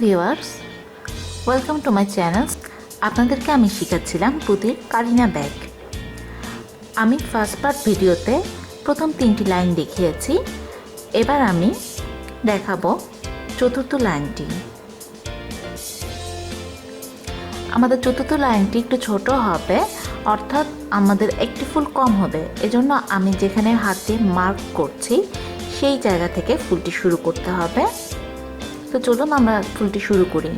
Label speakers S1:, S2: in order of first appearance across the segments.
S1: Viewers, welcome to my channel. আপনাদেরকে আমি শেখাচ্ছিলাম পুতির Kareena bag. আমি ফার্স্ট পার্ট ভিডিওতে প্রথম 3টি লাইন দেখিয়েছি। এবার আমি দেখাবো চতুর্থ লাইনটি। আমাদের চতুর্থ লাইনটি একটু ছোট হবে, অর্থাৎ আমাদের একটি ফুল কম হবে। এজন্য আমি যেখানে হাতে মার্ক করছি সেই জায়গা থেকে ফুলটি শুরু করতে হবে। তো চলুন আমরা ফুলটি শুরু করি।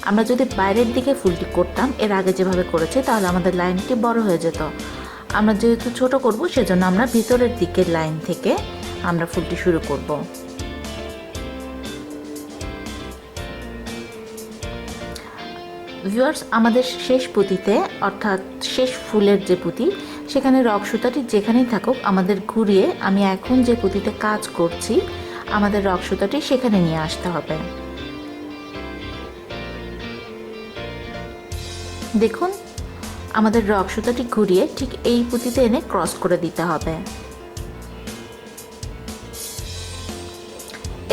S1: আমরা যদি বাইরের দিকে ফুলটি করতাম এর আগে যেভাবে করেছি, তাহলে আমাদের লাইনটি বড় হয়ে যেত। আমরা যেহেতু ছোট করব, সেজন্য আমরা ভিতরের দিকের লাইন থেকে আমরা ফুলটি শুরু করব। ভিউয়ার্স, আমাদের শেষ পুঁতিতে, অর্থাৎ শেষ ফুলের যে পুঁতি, সেখানে রক সুতাটি যেখানেই থাকুক, আমাদের ঘুরিয়ে আমি এখন যে পুঁতিতে কাজ করছি আমাদের রক সুতাটি সেখানে নিয়ে আসতে হবে। দেখুন, আমাদের রক সুতাটি ঘুরিয়ে ঠিক এই পুঁতিতে এনে ক্রস করে দিতে হবে।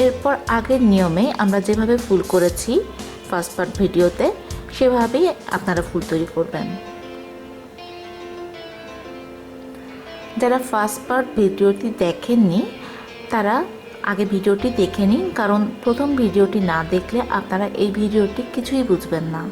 S1: এরপর আগের নিয়মে আমরা যেভাবে ফুল করেছি ফার্স্ট পার্ট ভিডিওতে, সেভাবেই আপনারা ফুল তৈরি করবেন। যারা ফার্স্ট পার্ট ভিডিওটি দেখেননি তারা আগে ভিডিওটি দেখে নিন, কারণ প্রথম ভিডিওটি না দেখলে আপনারা এই ভিডিওটি কিছুই বুঝবেন না।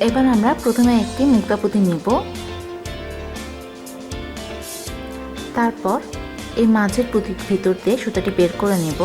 S1: এবার আমরা প্রথমে একটি মুক্তা পুঁতি নিব, তারপর এই মাঝের পুঁতির ভিতর দিয়ে সুতাটি বের করে নেব।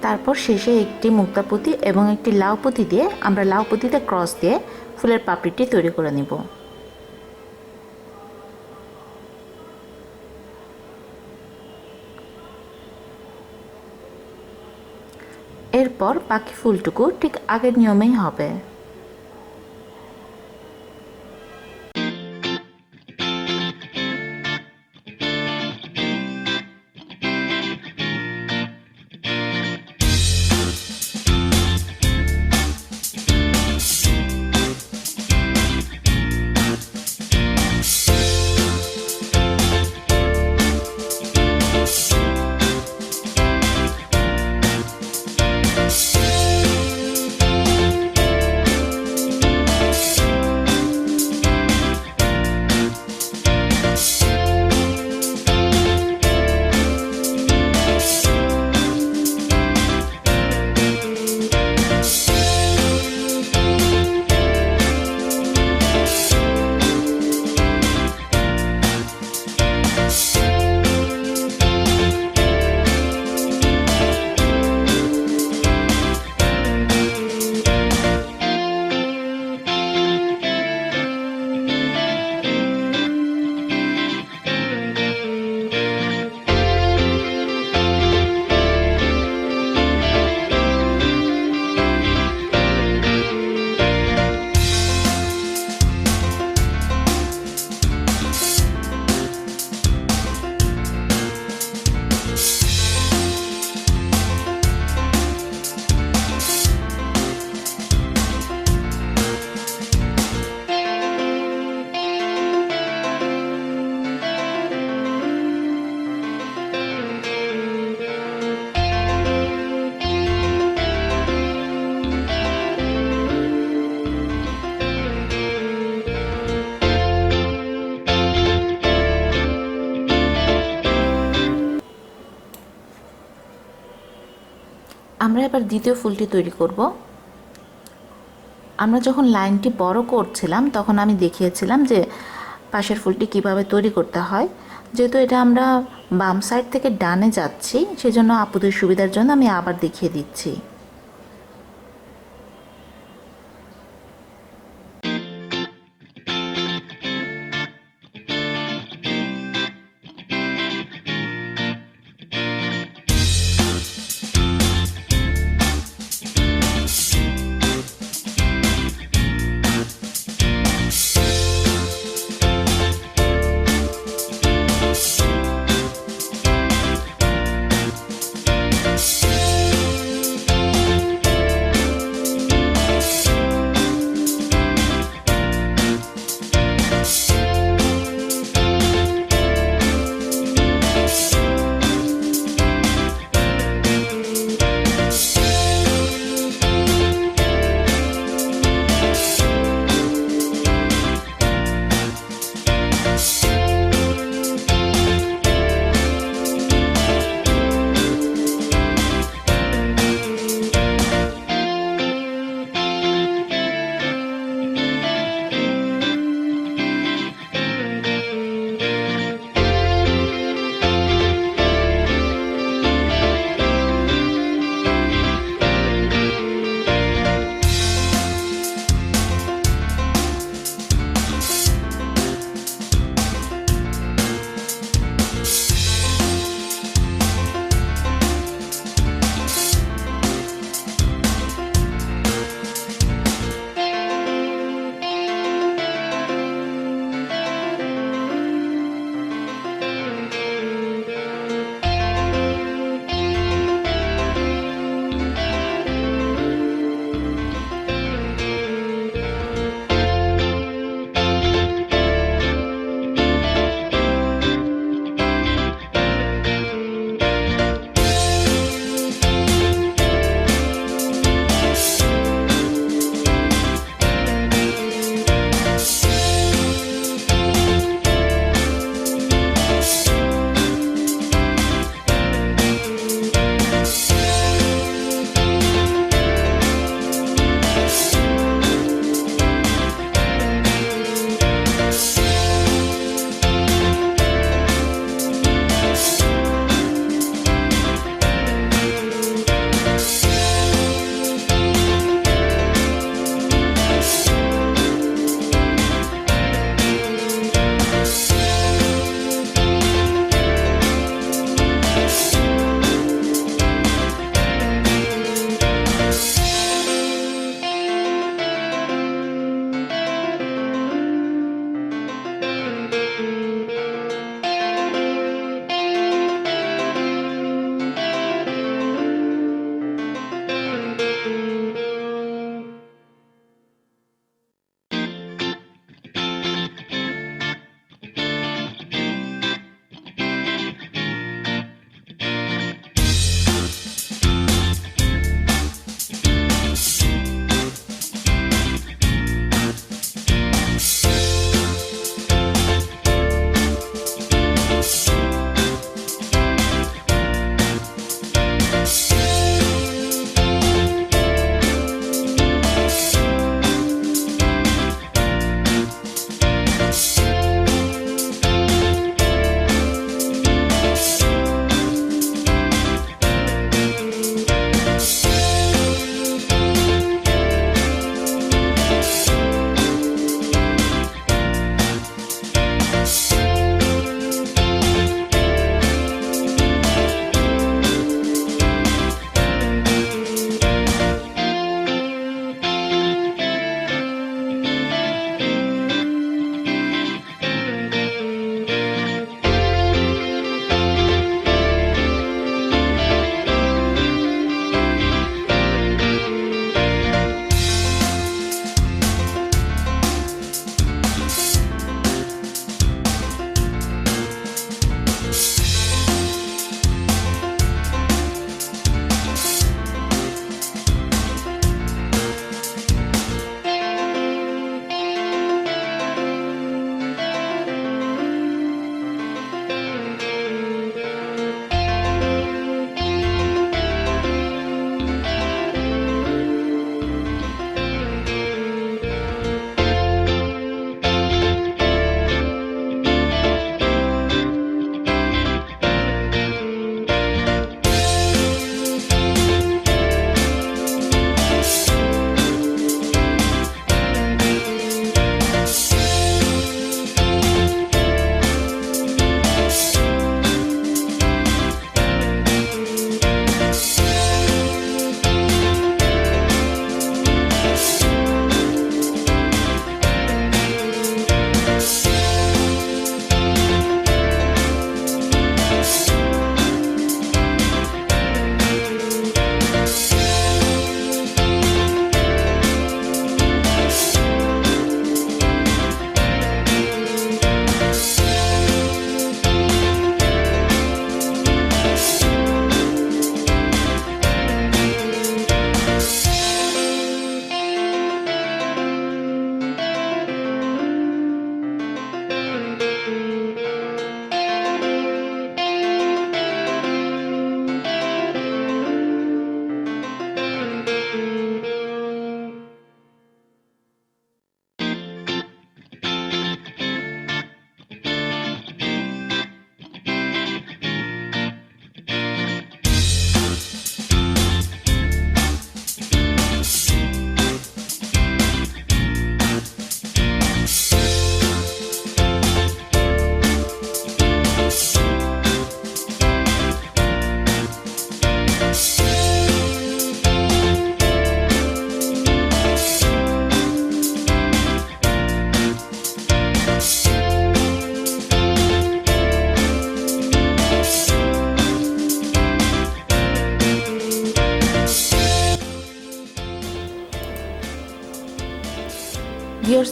S1: তারপর শেষে একটি মুক্তা পুঁতি এবং একটি লাউ পুঁতি দিয়ে আমরা লাউ পুঁতিতে ক্রস দিয়ে ফুলের পাপড়িটি তৈরি করে নিব। এরপর বাকি ফুলটুকু ঠিক আগের নিয়মেই হবে। আমরা এবার দ্বিতীয় ফুলটি তৈরি করব। আমরা যখন লাইনটি বড় করছিলাম তখন আমি দেখিয়েছিলাম যে পাশের ফুলটি কিভাবে তৈরি করতে হয়। যেহেতু এটা আমরা বাম সাইড থেকে ডানে যাচ্ছি, সেজন্য আপুদের সুবিধার জন্য আমি আবার দেখিয়ে দিচ্ছি।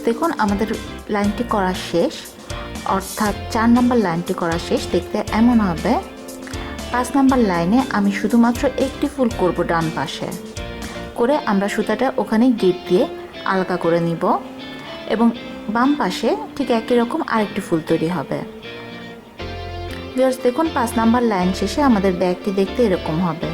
S1: দেখুন আমাদের লাইনটি করা শেষ, অর্থাৎ 4 নাম্বার লাইনটি করা শেষ। দেখতে এমন হবে। 5 নাম্বার লাইনে আমি শুধুমাত্র একটি ফুল করব ডান পাশে করে, আমরা সুতাটা ওখানে গিট দিয়ে আলগা করে নিব এবং বাম পাশে ঠিক একই রকম আরেকটি ফুল তৈরি হবে। ভিউয়ার্স দেখুন 5 নাম্বার লাইন শেষে আমাদের ব্যাগটি দেখতে এরকম হবে।